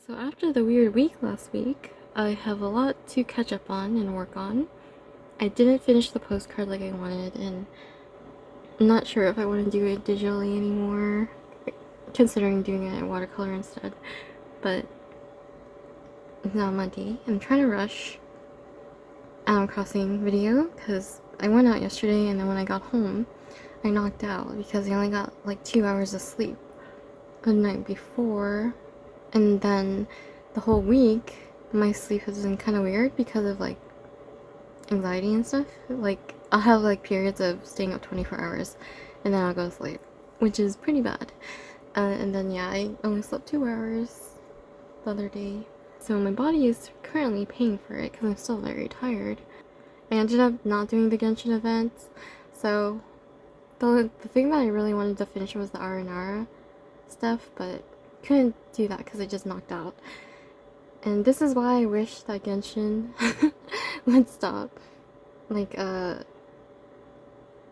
So after the weird week last week, I have a lot to catch up on and work on. I didn't finish the postcard like I wanted, and I'm not sure if I want to do it digitally anymore, considering doing it in watercolor instead. But now Monday, I'm trying to rush Animal Crossing video because I went out yesterday, and then when I got home, I knocked out because I only got like 2 hours of sleep the night before, and then the whole week my sleep has been kind of weird because of like anxiety and stuff. Like I'll have like periods of staying up 24 hours and then I'll go to sleep, which is pretty bad. And then yeah, I only slept 2 hours the other day, so my body is currently paying for it because I'm still very tired. I ended up not doing the Genshin events, so the thing that I really wanted to finish was the Aranara stuff, but couldn't do that because I just knocked out. And this is why I wish that Genshin would stop, like,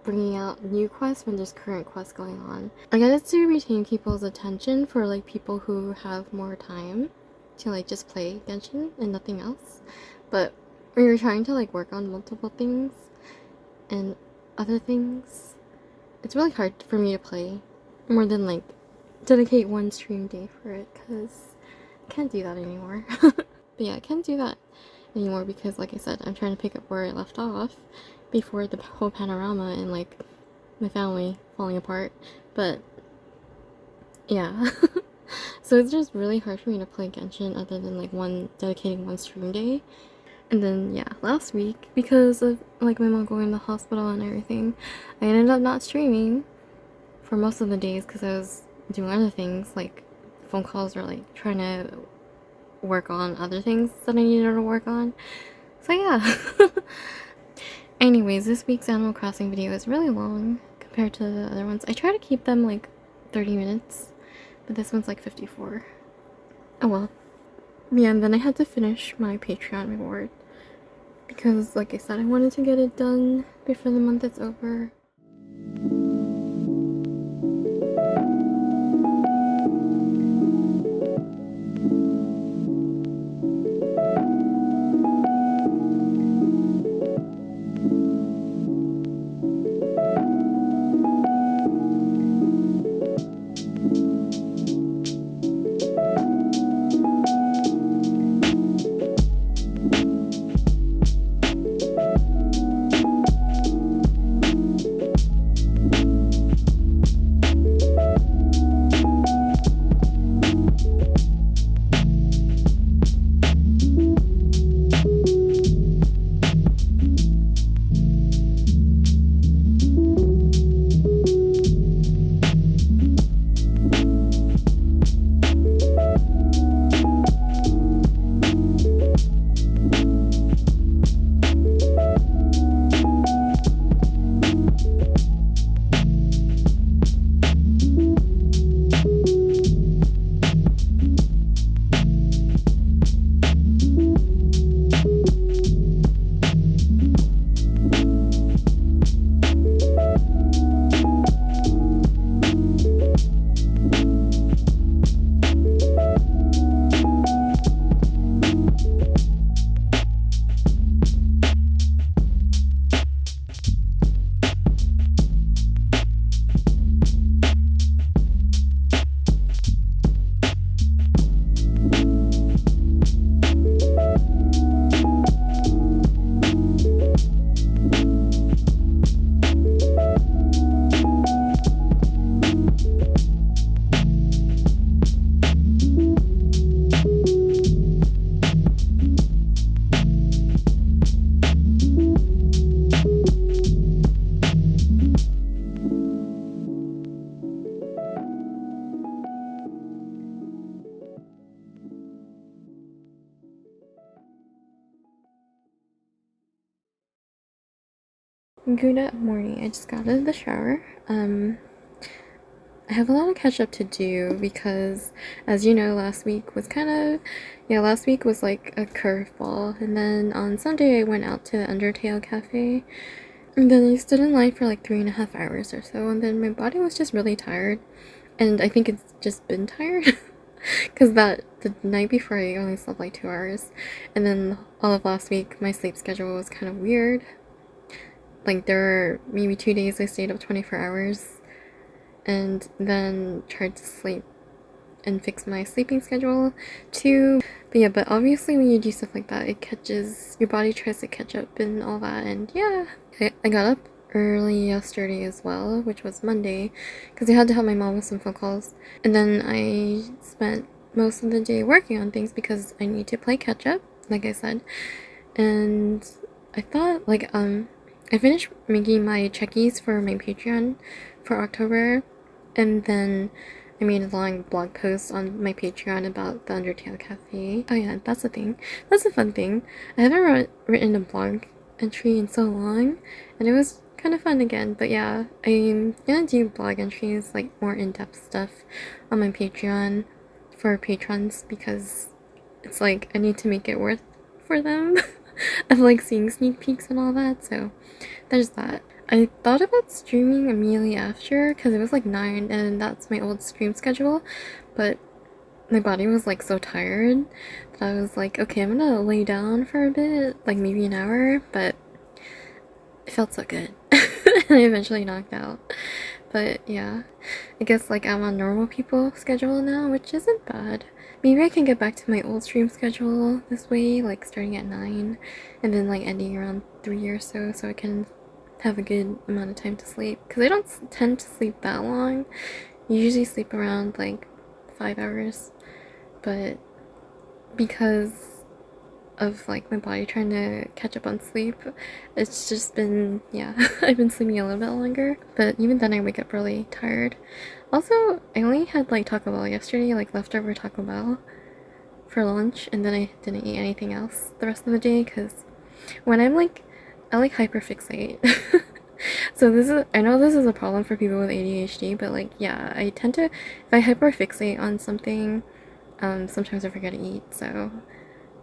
bringing out new quests when there's current quests going on. I guess it's to retain people's attention for, like, people who have more time to, like, just play Genshin and nothing else. But when you're trying to, like, work on multiple things and other things, it's really hard for me to play more than, like, dedicate one stream day for it, because I can't do that anymore. But yeah, I can't do that anymore because, like I said, I'm trying to pick up where I left off before the whole panorama and like my family falling apart. But yeah, so it's just really hard for me to play Genshin other than like dedicating one stream day. And then yeah, last week, because of like my mom going to the hospital and everything, I ended up not streaming for most of the days because I was doing other things, like phone calls or like trying to work on other things that I needed to work on. So yeah. Anyways, this week's Animal Crossing video is really long compared to the other ones. I try to keep them like 30 minutes, but this one's like 54. Oh well. Yeah, and then I had to finish my Patreon reward because, like I said, I wanted to get it done before the month is over. Good morning. I just got out of the shower. I have a lot of catch up to do because, as you know, last week was last week was like a curveball. And then on Sunday, I went out to the Undertale Cafe. And then I stood in line for like 3.5 hours or so. And then my body was just really tired. And I think it's just been tired. because the night before I only slept like 2 hours, and then all of last week my sleep schedule was kind of weird. Like there were maybe 2 days I stayed up 24 hours and then tried to sleep and fix my sleeping schedule too. But yeah, but obviously when you do stuff like that, it catches, your body tries to catch up and all that. And yeah, I got up early yesterday as well, which was Monday, because I had to help my mom with some phone calls. And then I spent most of the day working on things because I need to play catch up, like I said. And I thought, like, I finished making my Chekis for my Patreon for October, and then I made a long blog post on my Patreon about the Undertale Cafe. Oh yeah, that's a thing. That's a fun thing. I haven't written a blog entry in so long, and it was kind of fun again. But yeah, I'm gonna do blog entries, like more in-depth stuff on my Patreon for patrons, because it's like I need to make it worth for them of like seeing sneak peeks and all that. So there's that. I thought about streaming immediately after because it was like 9 and that's my old stream schedule, but my body was like so tired that I was like, okay, I'm gonna lay down for a bit, like maybe an hour, but it felt so good. And I eventually knocked out. But yeah, I guess like I'm on normal people schedule now, which isn't bad. Maybe I can get back to my old stream schedule this way, like starting at 9 and then like ending around 3 or so, so I can have a good amount of time to sleep. Because I don't tend to sleep that long. I usually sleep around like 5 hours. But because of like my body trying to catch up on sleep, it's just been, yeah, I've been sleeping a little bit longer. But even then I wake up really tired. Also, I only had like Taco Bell yesterday, like leftover Taco Bell for lunch, and then I didn't eat anything else the rest of the day because when I like hyperfixate. So this is, I know this is a problem for people with ADHD, but like yeah, I tend to, if I hyperfixate on something, sometimes I forget to eat. So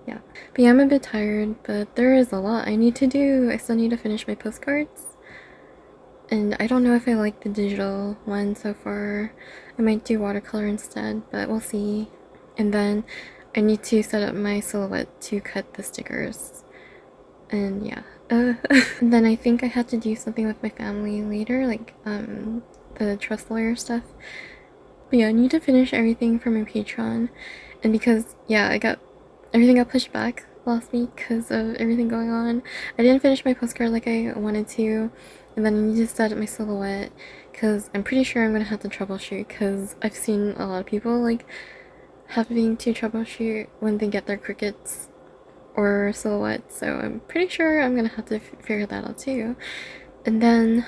yeah, but yeah, I'm a bit tired, but there is a lot I need to do. I still need to finish my postcards, and I don't know if I like the digital one so far. I might do watercolor instead, but we'll see. And then I need to set up my silhouette to cut the stickers. And yeah. And then I think I had to do something with my family later, like the trust lawyer stuff. But yeah, I need to finish everything for my Patreon. And because yeah, everything got pushed back last week because of everything going on. I didn't finish my postcard like I wanted to, and then I need to set up my silhouette because I'm pretty sure I'm gonna have to troubleshoot, because I've seen a lot of people like having to troubleshoot when they get their crickets or silhouette, so I'm pretty sure I'm gonna have to figure that out too. And then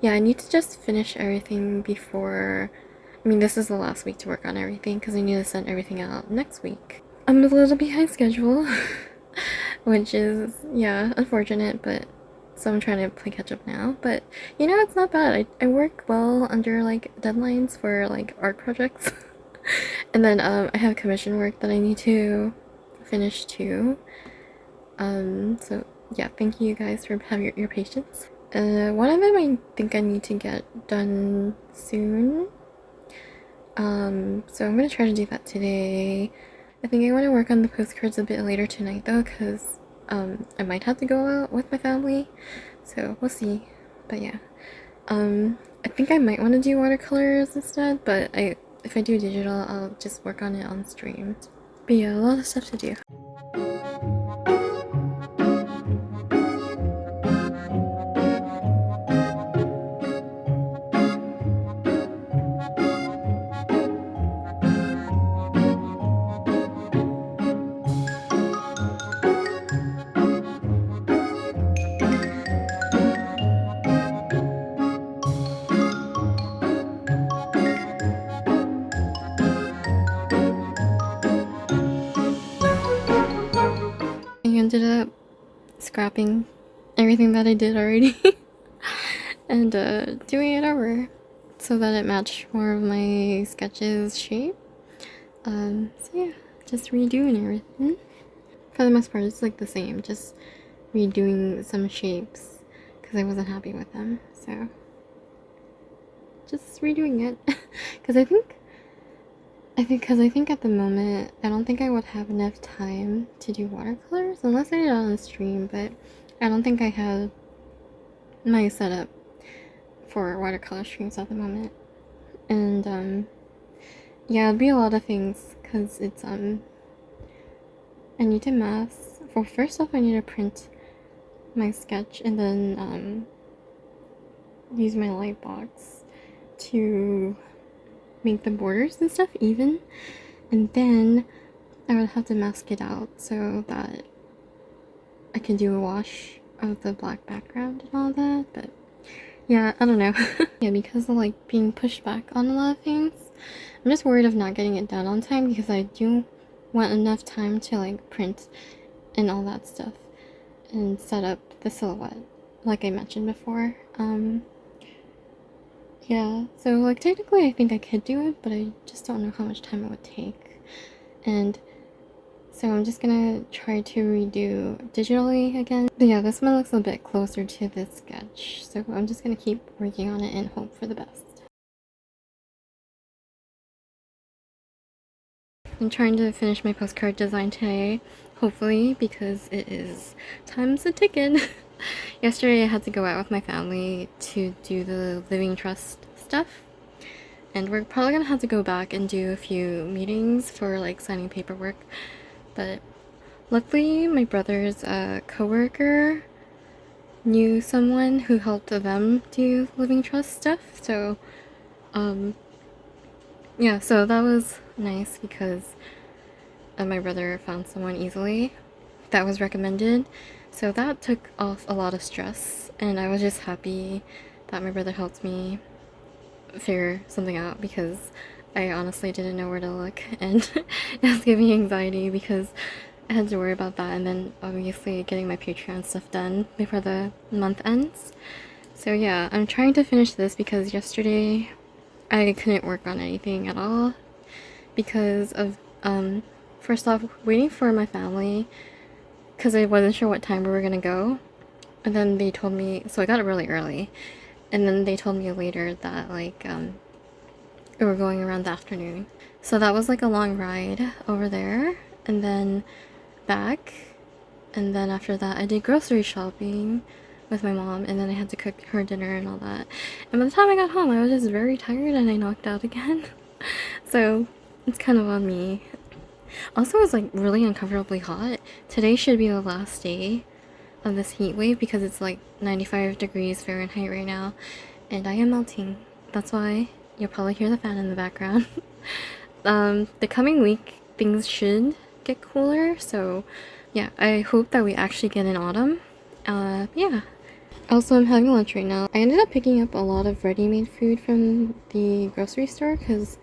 yeah, I need to just finish everything before, I mean, this is the last week to work on everything because I need to send everything out next week. I'm a little behind schedule, which is, yeah, unfortunate, but so I'm trying to play catch up now. But you know, it's not bad. I work well under like deadlines for like art projects. And then I have commission work that I need to finish too. So yeah, thank you guys for having your patience. One of them I think I need to get done soon. So I'm gonna try to do that today. I think I want to work on the postcards a bit later tonight though, because I might have to go out with my family, so we'll see. But yeah, I think I might want to do watercolors instead, but if I do digital, I'll just work on it on stream. But yeah, a lot of stuff to do. I ended up scrapping everything that I did already and doing it over so that it matched more of my sketches shape. So yeah, just redoing everything. For the most part, it's like the same, just redoing some shapes because I wasn't happy with them. So just redoing it because I think because I think at the moment, I don't think I would have enough time to do watercolors unless I did it on a stream, but I don't think I have my setup for watercolor streams at the moment. And yeah, it'd be a lot of things because it's I need to mask. Well, first off, I need to print my sketch and then use my light box to make the borders and stuff even, and then I would have to mask it out so that I can do a wash of the black background and all that. But yeah, I don't know. Yeah, because of like being pushed back on a lot of things, I'm just worried of not getting it done on time because I do want enough time to like print and all that stuff and set up the silhouette like I mentioned before. Yeah, so like technically I think I could do it, but I just don't know how much time it would take. And so I'm just gonna try to redo digitally again. But yeah, this one looks a bit closer to this sketch, so I'm just gonna keep working on it and hope for the best. I'm trying to finish my postcard design today, hopefully, because it is time's a ticking. Yesterday I had to go out with my family to do the living trust stuff, and we're probably gonna have to go back and do a few meetings for like signing paperwork, but luckily my brother's co-worker knew someone who helped them do living trust stuff, so yeah, so that was nice because my brother found someone easily that was recommended, so that took off a lot of stress, and I was just happy that my brother helped me figure something out because I honestly didn't know where to look, and it was giving me anxiety because I had to worry about that, and then obviously getting my Patreon stuff done before the month ends. So yeah, I'm trying to finish this because yesterday I couldn't work on anything at all because of first off waiting for my family because I wasn't sure what time we were gonna go, and then they told me, so I got it really early, and then they told me later that like we were going around the afternoon, so that was like a long ride over there and then back, and then after that I did grocery shopping with my mom, and then I had to cook her dinner and all that, and by the time I got home I was just very tired and I knocked out again. So it's kind of on me. Also, it's like really uncomfortably hot. Today should be the last day of this heat wave because it's like 95 degrees Fahrenheit right now, and I am melting. That's why you'll probably hear the fan in the background. The coming week things should get cooler, so yeah, I hope that we actually get an autumn. Yeah. Also, I'm having lunch right now. I ended up picking up a lot of ready-made food from the grocery store because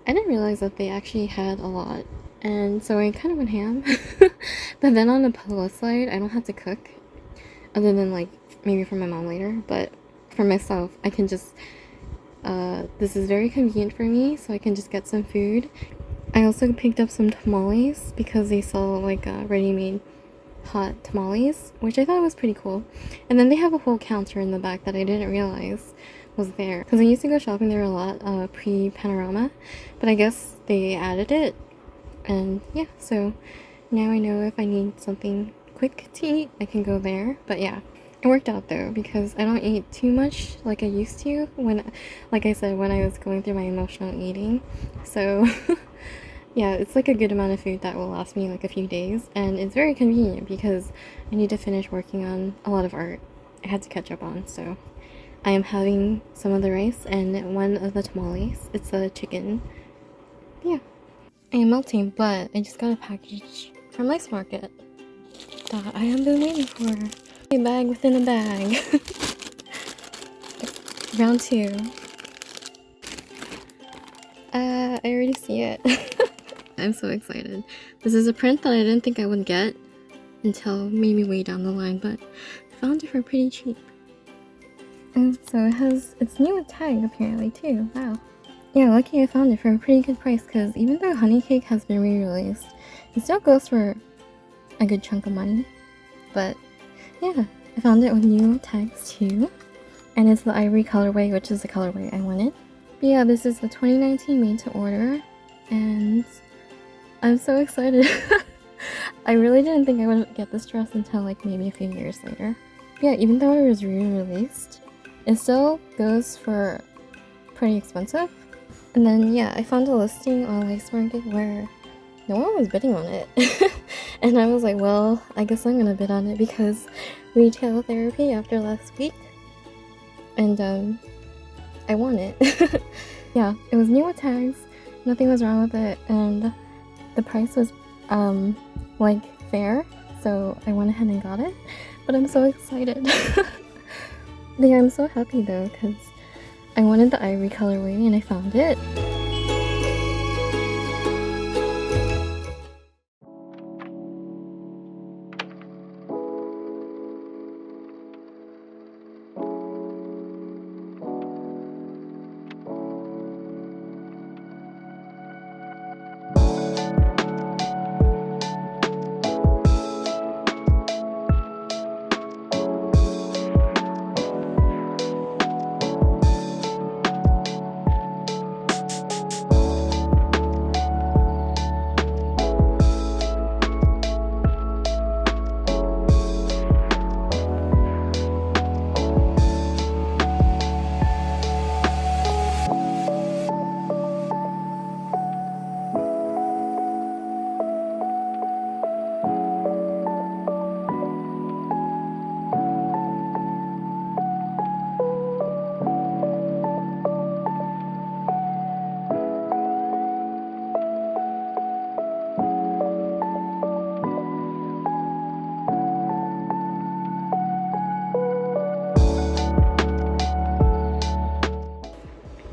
I didn't realize that they actually had a lot, and so I kind of went ham. But then on the plus side, I don't have to cook, other than like maybe for my mom later, but for myself I can just this is very convenient for me, so I can just get some food. I also picked up some tamales because they sell like ready-made hot tamales, which I thought was pretty cool. And then they have a whole counter in the back that I didn't realize was there because I used to go shopping there a lot pre-Panorama, but I guess they added it, and yeah, so now I know if I need something quick to eat I can go there. But yeah, it worked out though because I don't eat too much like I used to when, like I said, when I was going through my emotional eating, so yeah, it's like a good amount of food that will last me like a few days, and it's very convenient because I need to finish working on a lot of art I had to catch up on. So I am having some of the rice and one of the tamales. It's a chicken. Yeah. I am melting, but I just got a package from Ice Market that I have been waiting for. A bag within a bag. Round 2. I already see it. I'm so excited. This is a print that I didn't think I would get until maybe way down the line, but I found it for pretty cheap. And so it's new with tag apparently too. Wow. Yeah, lucky I found it for a pretty good price because even though Honeycake has been re-released, it still goes for a good chunk of money. But yeah, I found it with new tags too. And it's the ivory colorway, which is the colorway I wanted. But yeah, this is the 2019 made to order. and I'm so excited. I really didn't think I would get this dress until like maybe a few years later. Yeah, even though it was re-released, it still goes for pretty expensive. And then yeah, I found a listing on Lace Market where no one was bidding on it. And I was like, well, I guess I'm gonna bid on it because retail therapy after last week. And I won it. Yeah, it was new with tags, nothing was wrong with it, and the price was like fair, so I went ahead and got it. But I'm so excited. Yeah, I'm so happy though, because I wanted the ivory colorway and I found it.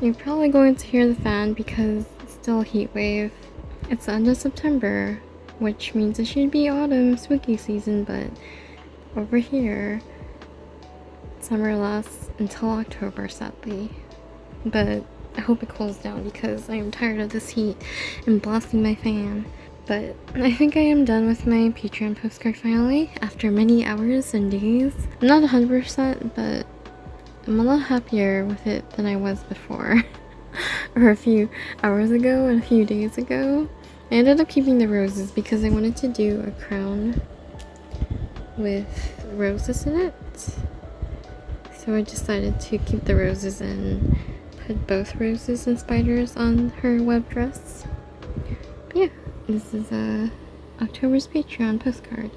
You're probably going to hear the fan because it's still a heat wave. It's the end of September, which means it should be autumn spooky season, but over here, summer lasts until October, sadly. But I hope it cools down because I am tired of this heat and blasting my fan. But I think I am done with my Patreon postcard finally, after many hours and days. I'm not 100%, but I'm a lot happier with it than I was before. Or a few hours ago and a few days ago. I ended up keeping the roses because I wanted to do a crown with roses in it. So I decided to keep the roses and put both roses and spiders on her web dress. But yeah, this is October's Patreon postcard.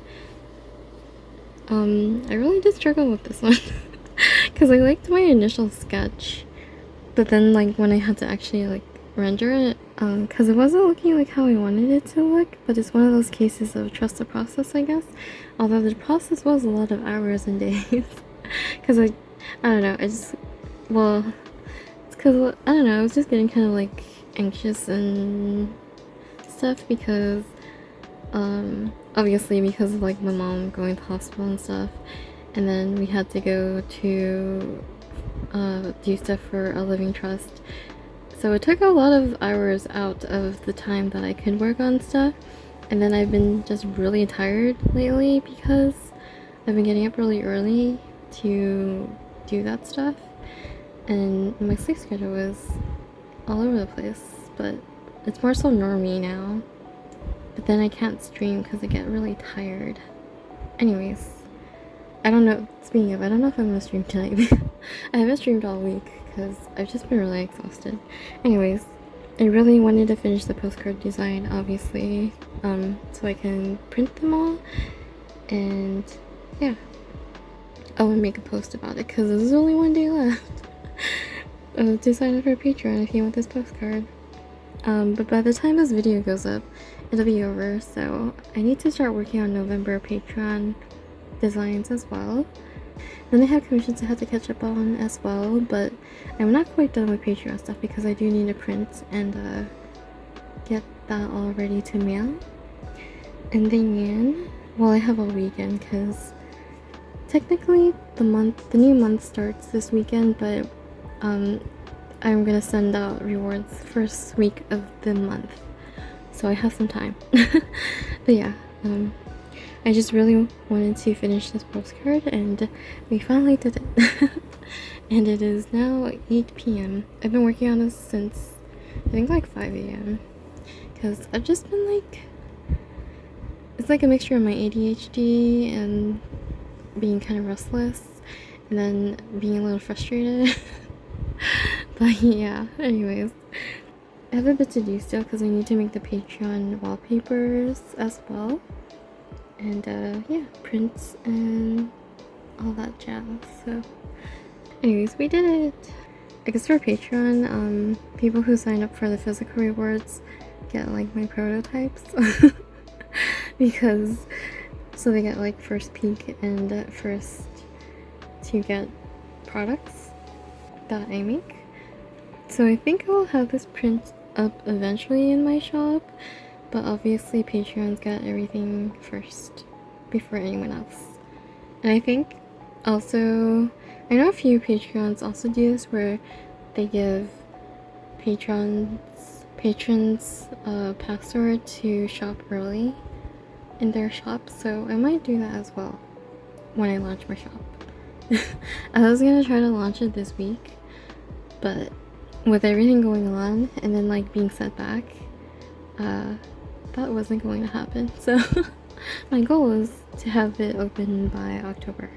I really did struggle with this one. Because I liked my initial sketch, but then like when I had to actually like render it, because it wasn't looking like how I wanted it to look, but it's one of those cases of trust the process, I guess. Although the process was a lot of hours and days. Because I don't know, it's because, I don't know, I was just getting kind of like anxious and stuff because, obviously because of like my mom going to the hospital and stuff. And then we had to go to do stuff for a living trust. So it took a lot of hours out of the time that I could work on stuff. And then I've been just really tired lately because I've been getting up really early to do that stuff. And my sleep schedule was all over the place. But it's more so normie now. But then I can't stream because I get really tired. Anyways. I don't know, speaking of, I don't know if I'm gonna stream tonight. I haven't streamed all week because I've just been really exhausted. Anyways, I really wanted to finish the postcard design, obviously, so I can print them all, and yeah. Oh, and make a post about it because there's only one day left to sign up for Patreon if you want this postcard. But by the time this video goes up, it'll be over, so I need to start working on November Patreon designs as well. Then I have commissions I have to catch up on as well, but I'm not quite done with Patreon stuff because I do need to print and get that all ready to mail. And then, well, I have all weekend because technically the new month starts this weekend, but I'm gonna send out rewards first week of the month, so I have some time. But yeah, I just really wanted to finish this postcard, and we finally did it. And it is now 8 p.m. I've been working on this since I think like 5 a.m. because I've just been like, it's like a mixture of my ADHD and being kind of restless, and then being a little frustrated. But yeah, anyways, I have a bit to do still because I need to make the Patreon wallpapers as well, and yeah, prints and all that jazz. So anyways, we did it. I guess for Patreon, people who sign up for the physical rewards get like my prototypes because so they get like first peek and first to get products that I make. So I think I'll have this print up eventually in my shop, but obviously Patreons get everything first before anyone else. And I think also, I know a few Patreons also do this where they give patrons password to shop early in their shop, so I might do that as well when I launch my shop. I was gonna try to launch it this week, but with everything going on and then like being set back, that wasn't going to happen. So my goal was to have it open by October.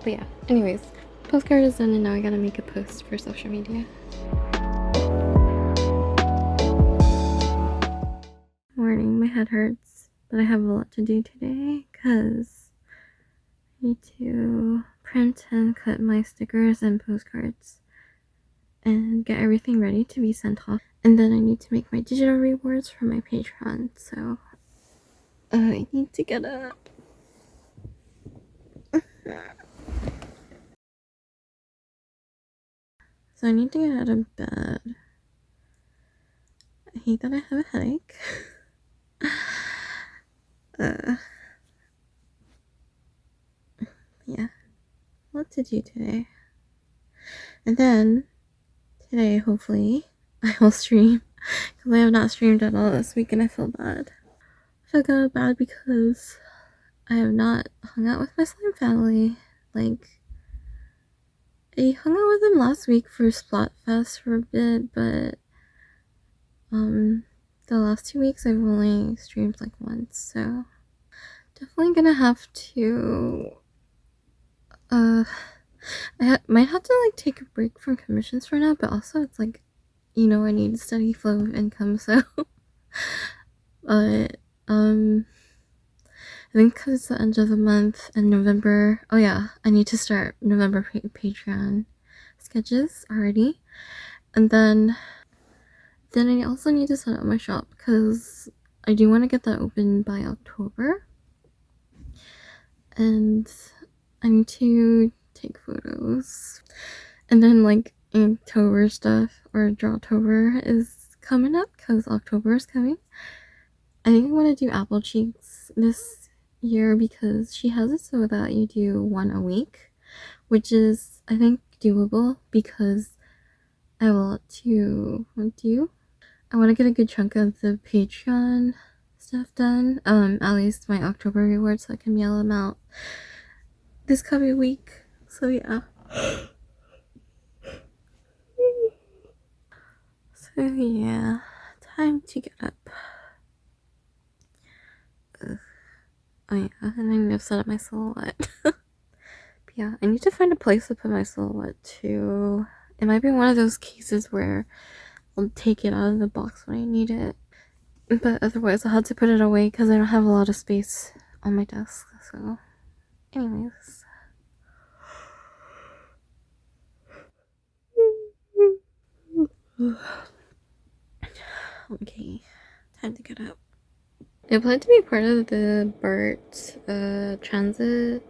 But yeah, anyways, postcard is done and now I gotta make a post for social media. Morning, my head hurts, but I have a lot to do today because I need to print and cut my stickers and postcards and get everything ready to be sent off. And then I need to make my digital rewards for my Patreon, so I need to get up. So I need to get out of bed. I hate that I have a headache. Yeah, what to do today. And then today, hopefully, I will stream because I have not streamed at all this week and I feel bad. I feel kind of bad because I have not hung out with my slime family. Like, I hung out with them last week for Splatfest for a bit, but the last 2 weeks I've only streamed like once, so definitely gonna have to I might have to like take a break from commissions for now, but also it's like, you know, I need a steady flow of income, so but I think because it's the end of the month and November, oh yeah, I need to start November Patreon sketches already, and then I also need to set up my shop because I do want to get that open by October, and I need to take photos, and then like Inktober stuff or Drawtober is coming up because October is coming. I think I want to do apple cheeks this year because she has it so that you do one a week, which is I think doable because I have a lot to do. I want to get a good chunk of the Patreon stuff done, at least my October rewards, so I can mail them out this coming week. So yeah. So yeah, time to get up. Ugh. Oh yeah, and I need to set up my silhouette. But yeah, I need to find a place to put my silhouette too. It might be one of those cases where I'll take it out of the box when I need it. But otherwise I'll have to put it away because I don't have a lot of space on my desk. So anyways. Okay, time to get up. I plan to be part of the BART transit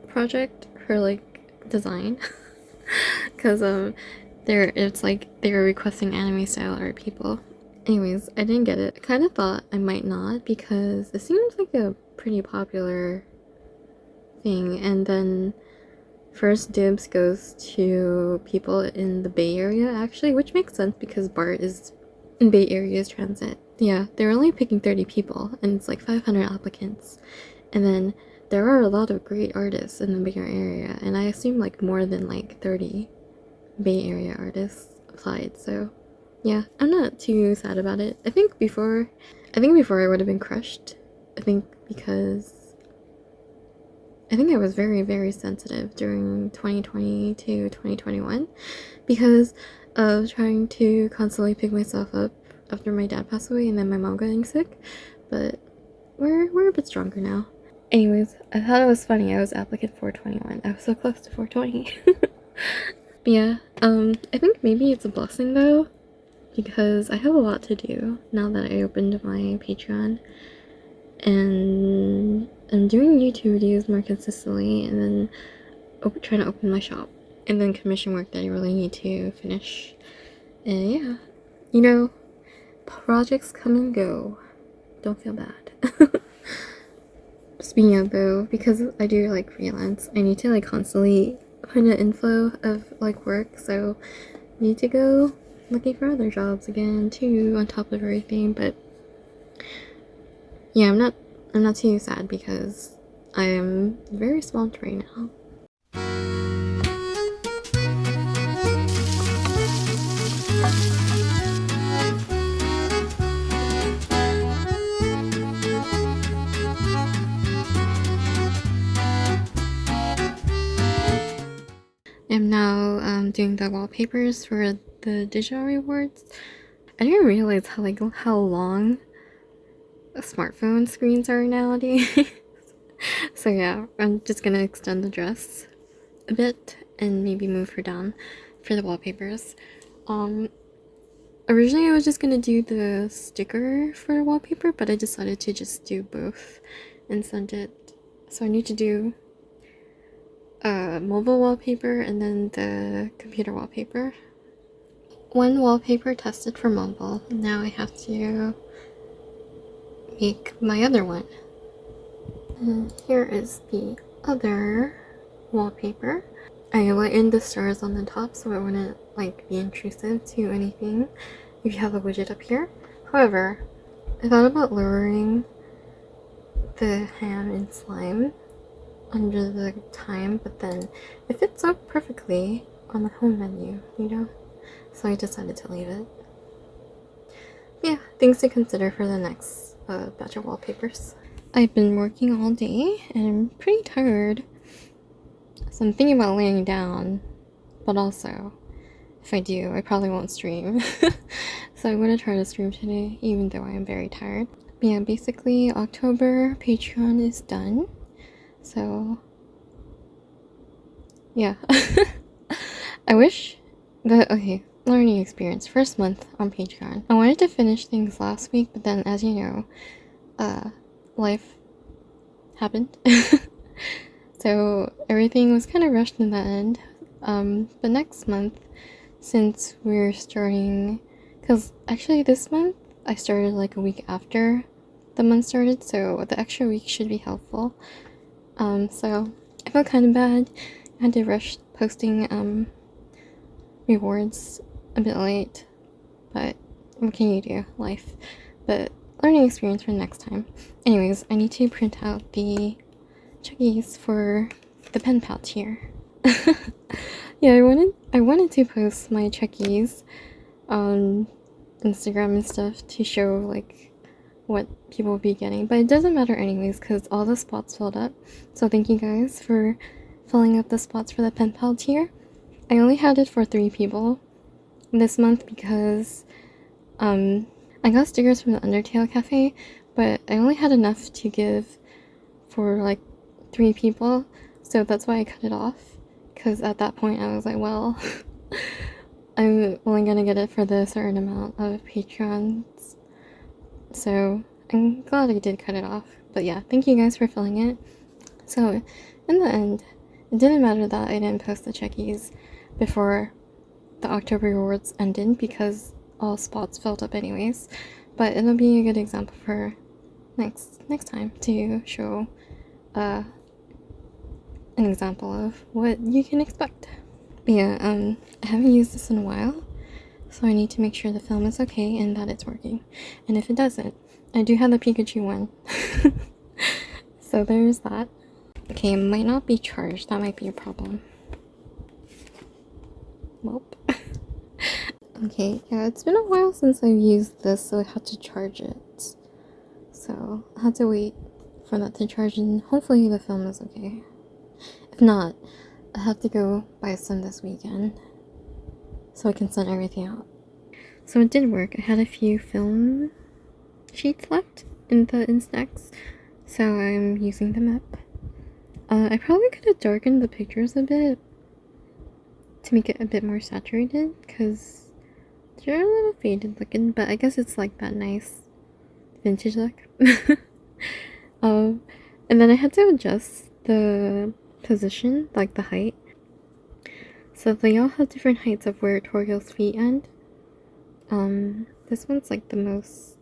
project for like design because it's like they were requesting anime style art people. Anyways, I didn't get it. I kind of thought I might not because it seems like a pretty popular thing, and then first dibs goes to people in the Bay Area actually, which makes sense because BART is in Bay Area's transit. Yeah, they're only picking 30 people and it's like 500 applicants, and then there are a lot of great artists in the Bay Area, and I assume like more than like 30 Bay Area artists applied, so yeah, I'm not too sad about it. I think before I would have been crushed. I think because I think I was very, very sensitive during 2020 to 2021 because of trying to constantly pick myself up after my dad passed away and then my mom getting sick. But we're a bit stronger now. Anyways, I thought it was funny. I was applicant 421. I was so close to 420. But yeah, I think maybe it's a blessing though, because I have a lot to do now that I opened my Patreon, and I'm doing YouTube videos more consistently, and then trying to open my shop, and then commission work that I really need to finish. And yeah, you know, projects come and go. Don't feel bad. Speaking of though, because I do like freelance, I need to like constantly find an inflow of like work, so I need to go looking for other jobs again too on top of everything. But yeah, I'm not too sad because I am very swamped right now. I'm now doing the wallpapers for the digital rewards. I didn't realize how long smartphone screens are nowadays. So yeah, I'm just gonna extend the dress a bit and maybe move her down for the wallpapers. Originally I was just gonna do the sticker for the wallpaper, but I decided to just do both and send it. So I need to do mobile wallpaper and then the computer wallpaper. One wallpaper tested for mobile. Now I have to make my other one. And here is the other wallpaper. I lightened the stars on the top so it wouldn't like be intrusive to anything if you have a widget up here. However, I thought about lowering the ham and slime under the time, but then it fits up perfectly on the home menu, you know? So I decided to leave it. Yeah, things to consider for the next batch of wallpapers. I've been working all day and I'm pretty tired. So I'm thinking about laying down, but also, if I do, I probably won't stream. So I'm gonna try to stream today, even though I am very tired. But yeah, basically October Patreon is done. So yeah. I wish that, okay, learning experience, first month on Patreon. I wanted to finish things last week, but then as you know, life happened. So everything was kind of rushed in the end. But next month, since we're starting, because actually this month I started like a week after the month started, so the extra week should be helpful. So I felt kind of bad. I had to rush posting rewards a bit late, but what can you do? Life. But learning experience for next time. Anyways, I need to print out the Chekis for the pen pouch here. Yeah, I wanted to post my Chekis on Instagram and stuff to show like what people will be getting, but it doesn't matter anyways because all the spots filled up. So thank you guys for filling up the spots for the pen pal tier. I only had it for 3 people this month because I got stickers from the Undertale Cafe, but I only had enough to give for like 3 people, so that's why I cut it off, because at that point I was like, well, I'm only gonna get it for the certain amount of Patreons, so I'm glad I did cut it off. But yeah, thank you guys for filling it. So in the end, it didn't matter that I didn't post the Chekis before the October rewards ended because all spots filled up anyways, but it'll be a good example for next time to show an example of what you can expect. But yeah, I haven't used this in a while, so I need to make sure the film is okay and that it's working. And if it doesn't, I do have the Pikachu one. So there's that. Okay, it might not be charged, that might be a problem. Nope. Okay, yeah, it's been a while since I've used this, so I had to charge it. So I had to wait for that to charge, and hopefully the film is okay. If not, I have to go buy some this weekend so I can send everything out. So it did work. I had a few film sheets left in the Instax, so I'm using them up. I probably could have darkened the pictures a bit to make it a bit more saturated, because they're a little faded looking, but I guess it's like that nice vintage look. And then I had to adjust the position, like the height. So they all have different heights of where Toriel's feet end. This one's like the most...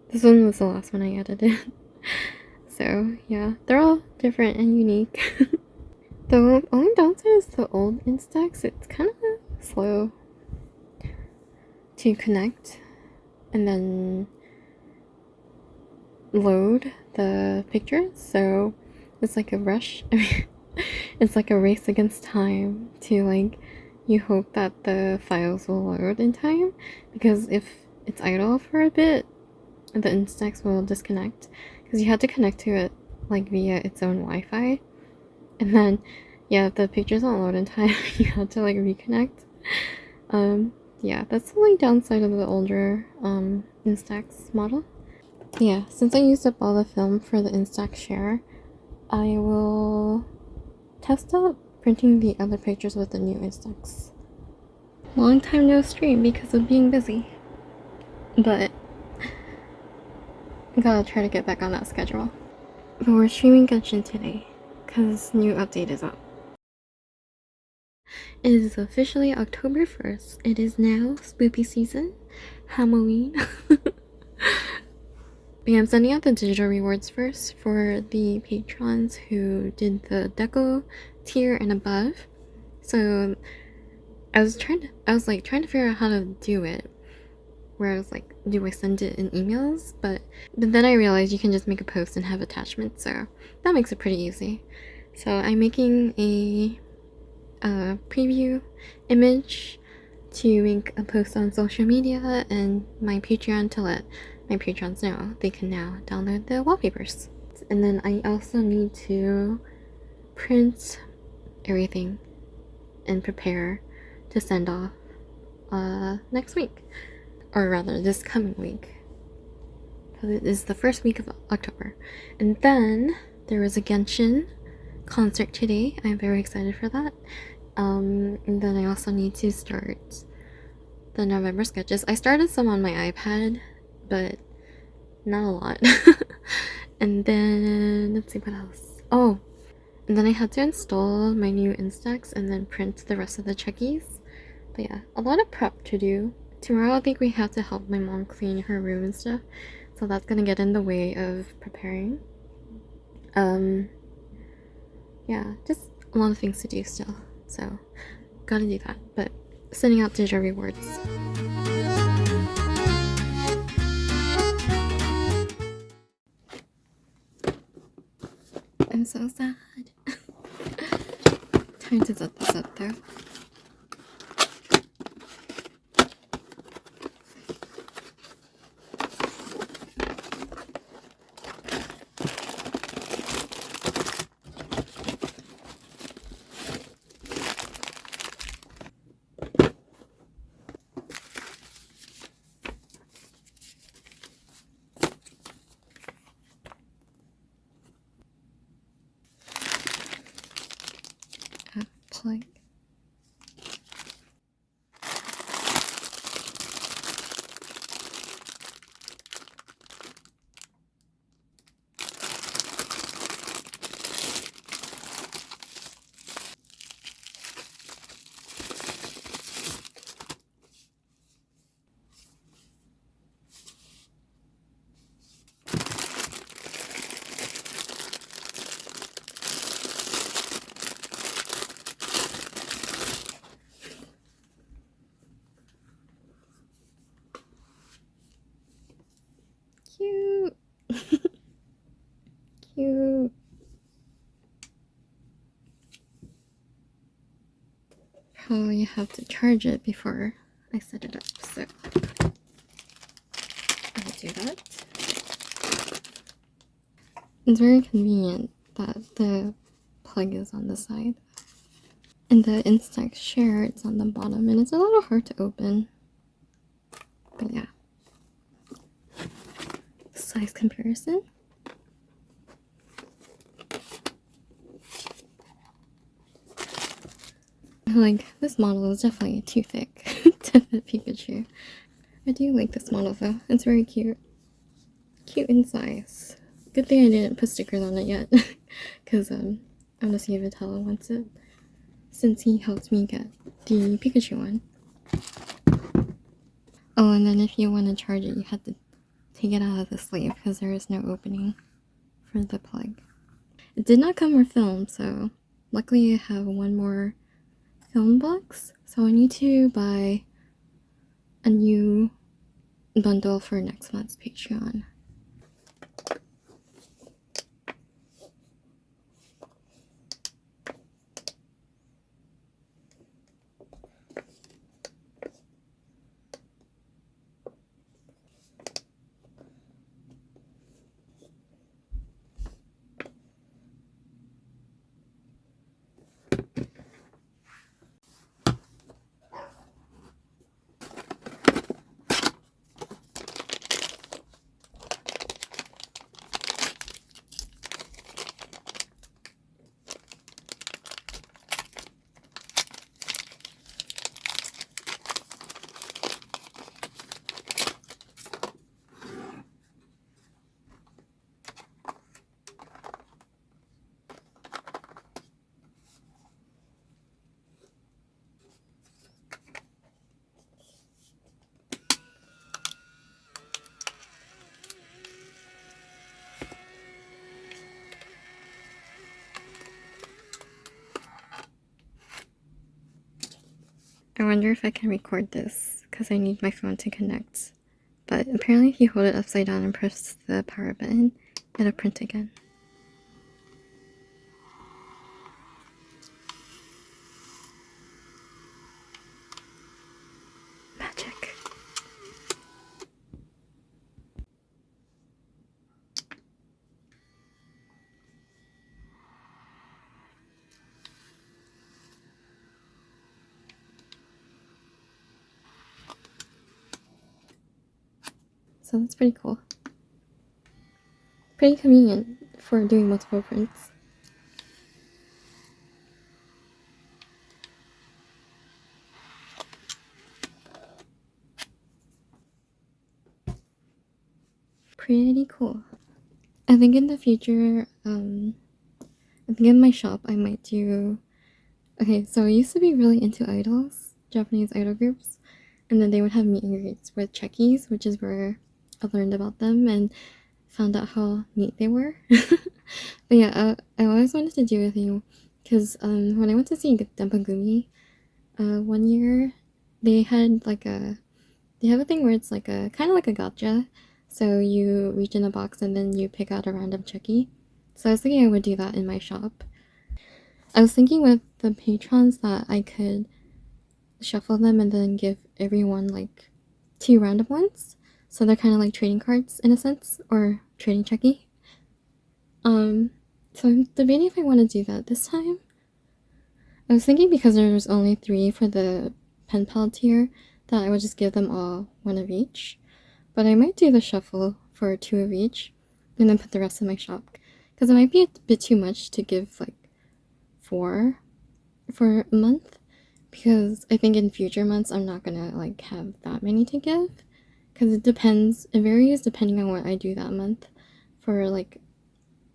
This one was the last one I edited. So yeah, they're all different and unique. The only downside is the old Instax. It's kind of slow to connect and then load the pictures, so it's like a rush. It's like a race against time to, like, you hope that the files will load in time, because if it's idle for a bit, the Instax will disconnect, because you have to connect to it like via its own Wi-Fi, and then yeah, if the pictures don't load in time, you have to like reconnect. Yeah, that's the only downside of the older Instax model. Yeah, since I used up all the film for the Instax share, I will test out printing the other pictures with the new Instax. Long time no stream because of being busy, but I gotta try to get back on that schedule. But we're streaming Genshin today because new update is up. It is officially October 1st. It is now spoopy season, Halloween. Yeah, I'm sending out the digital rewards first for the patrons who did the deco tier and above. So I was trying to figure out how to do it, where I was like, do I send it in emails? But then I realized you can just make a post and have attachments, so that makes it pretty easy. So I'm making a preview image to make a post on social media and my Patreon to let my patrons know they can now download the wallpapers. And then I also need to print everything and prepare to send off next week, or rather this coming week, because it is the first week of October. And then there was a Genshin concert today. I'm very excited for that. And then I also need to start the November sketches. I started some on my iPad, but not a lot. And then let's see what else. Oh, and then I had to install my new Instax and then print the rest of the Chekis. But yeah, a lot of prep to do. Tomorrow I think we have to help my mom clean her room and stuff, so that's gonna get in the way of preparing. Yeah, just a lot of things to do still, so gotta do that. But sending out digital rewards. I'm so sad. Time to set this up though. Plug. Cute. Cute. Probably have to charge it before I set it up, so I'll do that. It's very convenient that the plug is on the side. And the Instax share, it's on the bottom, and it's a little hard to open. But yeah. Size comparison. Like, this model is definitely too thick to fit Pikachu. I do like this model though. It's very cute. Cute in size. Good thing I didn't put stickers on it yet. Because I'm gonna see if Vitella wants it. Since he helped me get the Pikachu one. Oh, and then if you want to charge it, you have to take it out of the sleeve because there is no opening for the plug. It did not come with film, so luckily I have one more film box. So I need to buy a new bundle for next month's Patreon. I wonder if I can record this, because I need my phone to connect. But apparently if you hold it upside down and press the power button, it'll print again. Magic. So that's pretty cool. Pretty convenient for doing multiple prints. Pretty cool. I think in the future, I think in my shop I might do... Okay, so I used to be really into idols, Japanese idol groups, and then they would have meet and greets with Chekis, which is where I learned about them and found out how neat they were. But yeah, I always wanted to do a thing, because when I went to see Denpagumi one year, they had like they have a thing where it's like a kind of like a gacha. So you reach in a box and then you pick out a random Cheki. So I was thinking I would do that in my shop. I was thinking with the patrons that I could shuffle them and then give everyone like 2 random ones. So they're kind of like trading cards in a sense, or trading Cheki. So I'm debating if I want to do that this time. I was thinking because there's only 3 for the pen pal tier that I would just give them all 1 of each. But I might do the shuffle for 2 of each and then put the rest in my shop. Because it might be a bit too much to give like 4 for a month. Because I think in future months I'm not gonna like have that many to give. Because it varies depending on what I do that month for like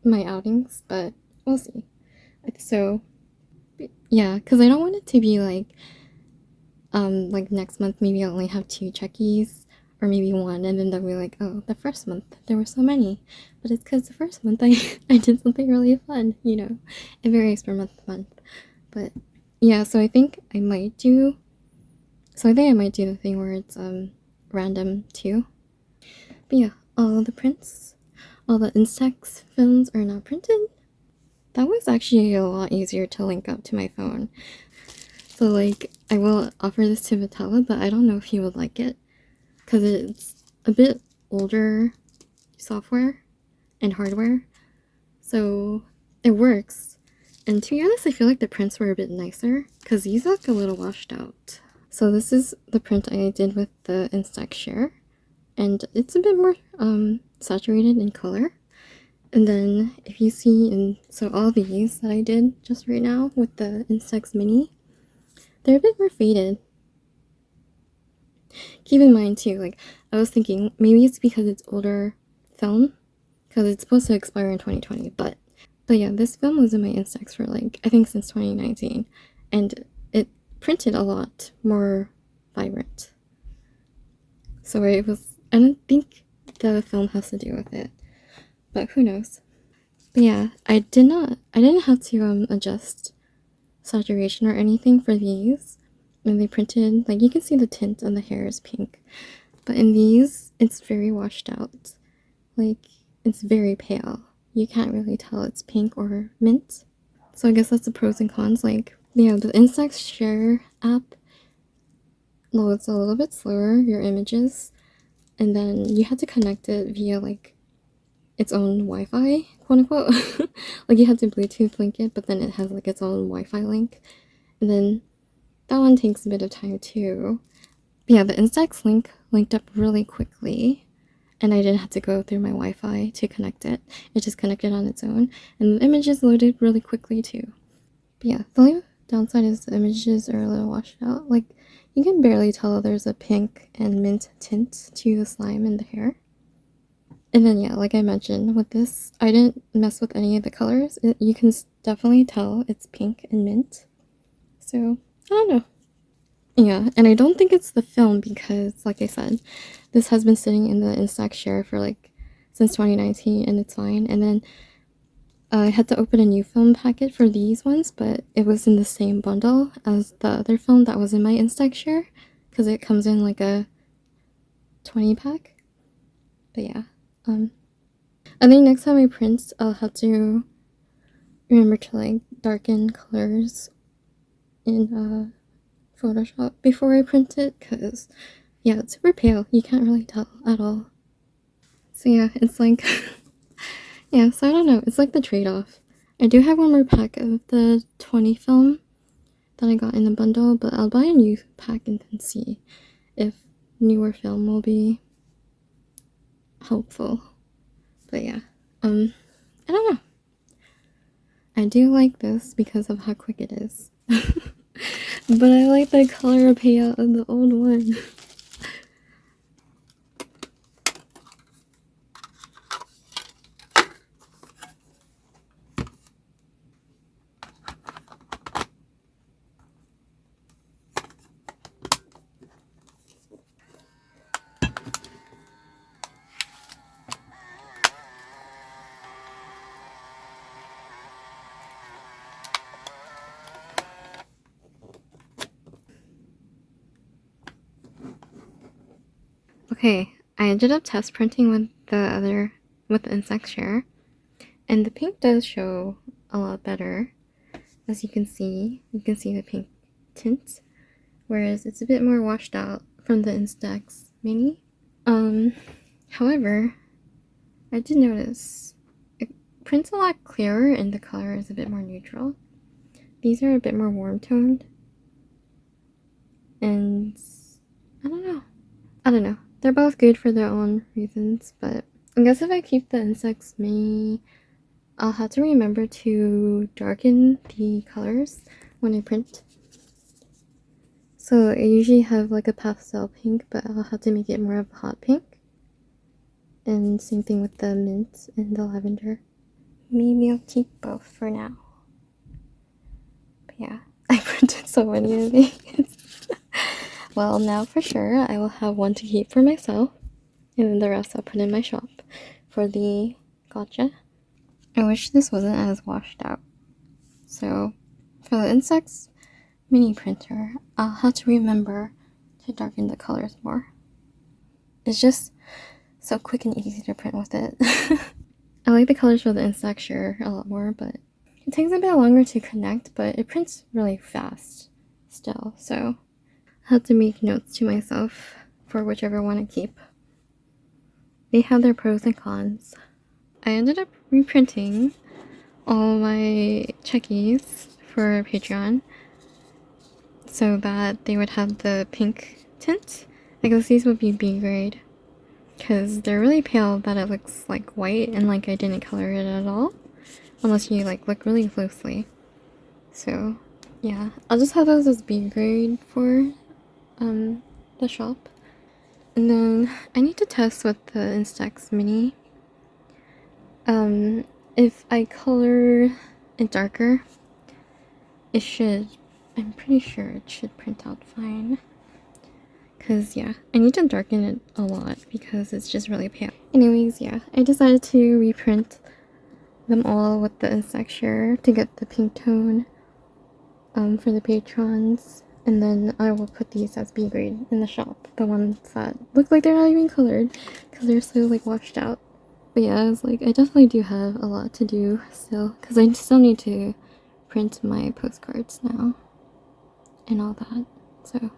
my outings, but we'll see. So yeah, because I don't want it to be like next month maybe I'll only have 2 Chekis, or maybe 1, and then they'll be like, oh, the first month there were so many. But it's because the first month I did something really fun, you know. It varies from month to month. But yeah, so I think I might do the thing where it's random too. But yeah, all the prints, all the Instax films are now printed. That was actually a lot easier to link up to my phone. So like, I will offer this to Vitala, but I don't know if he would like it because it's a bit older software and hardware. So it works. And to be honest, I feel like the prints were a bit nicer because these look a little washed out. So this is the print I did with the Instax Share, and it's a bit more saturated in color. And then if you see, so all these that I did just right now with the Instax Mini, they're a bit more faded. Keep in mind too, like I was thinking maybe it's because it's older film, because it's supposed to expire in 2020, but yeah, this film was in my Instax for like, I think since 2019, and it printed a lot more vibrant. So I don't think the film has to do with it, but who knows. But yeah, I didn't have to adjust saturation or anything for these. And they printed, like you can see the tint on the hair is pink, but in these it's very washed out. Like it's very pale. You can't really tell it's pink or mint. So I guess that's the pros and cons. Like, yeah, the Instax Share app loads a little bit slower, your images, and then you had to connect it via like its own Wi-Fi, quote unquote. Like you had to Bluetooth link it, but then it has like its own Wi-Fi link, and then that one takes a bit of time too. But yeah, the Instax Link linked up really quickly, and I didn't have to go through my Wi-Fi to connect it. It just connected on its own, and the images loaded really quickly too. But yeah, the only downside is the images are a little washed out. Like, you can barely tell there's a pink and mint tint to the slime in the hair. And then yeah, like I mentioned, with this, I didn't mess with any of the colors. You can definitely tell it's pink and mint. So, I don't know. Yeah, and I don't think it's the film because, like I said, this has been sitting in the Instax Share for like since 2019 and it's fine. And then I had to open a new film packet for these ones, but it was in the same bundle as the other film that was in my Instax Share because it comes in like a 20 pack. But yeah, I think next time I print, I'll have to remember to like darken colors in Photoshop before I print it, because yeah, it's super pale. You can't really tell at all. So yeah, it's like yeah, so I don't know, it's like the trade-off. I do have one more pack of the 20 film that I got in the bundle, but I'll buy a new pack and then see if newer film will be helpful. But yeah, I don't know. I do like this because of how quick it is. But I like the color payout of the old one. Okay, I ended up test printing with the Instax Share, and the pink does show a lot better. As you can see the pink tint, whereas it's a bit more washed out from the Instax Mini. However, I did notice it prints a lot clearer and the color is a bit more neutral. These are a bit more warm toned, and I don't know. They're both good for their own reasons, but I guess if I keep the Instax Mini, I'll have to remember to darken the colors when I print. So I usually have like a pastel pink, but I'll have to make it more of a hot pink. And same thing with the mint and the lavender. Maybe I'll keep both for now. But yeah, I printed so many of these. Well, now for sure, I will have one to keep for myself, and then the rest I'll put in my shop for the gotcha. I wish this wasn't as washed out. So, for the Instax Mini printer, I'll have to remember to darken the colors more. It's just so quick and easy to print with it. I like the colors for the Instax Share a lot more, but it takes a bit longer to connect, but it prints really fast. still, so I had to make notes to myself for whichever one I keep. They have their pros and cons. I ended up reprinting all my Chekis for Patreon so that they would have the pink tint. I guess these would be B grade because they're really pale that it looks like white, and like I didn't color it at all unless you like look really closely. So yeah, I'll just have those as B grade for the shop. And then I need to test with the Instax Mini. If I color it darker, it should, I'm pretty sure it should print out fine. Cause yeah, I need to darken it a lot because it's just really pale. Anyways, yeah, I decided to reprint them all with the Instax share to get the pink tone for the patrons. And then I will put these as B grade in the shop. The ones that look like they're not even colored because they're so like washed out. But yeah, I was like, I definitely do have a lot to do still because I still need to print my postcards now and all that. So,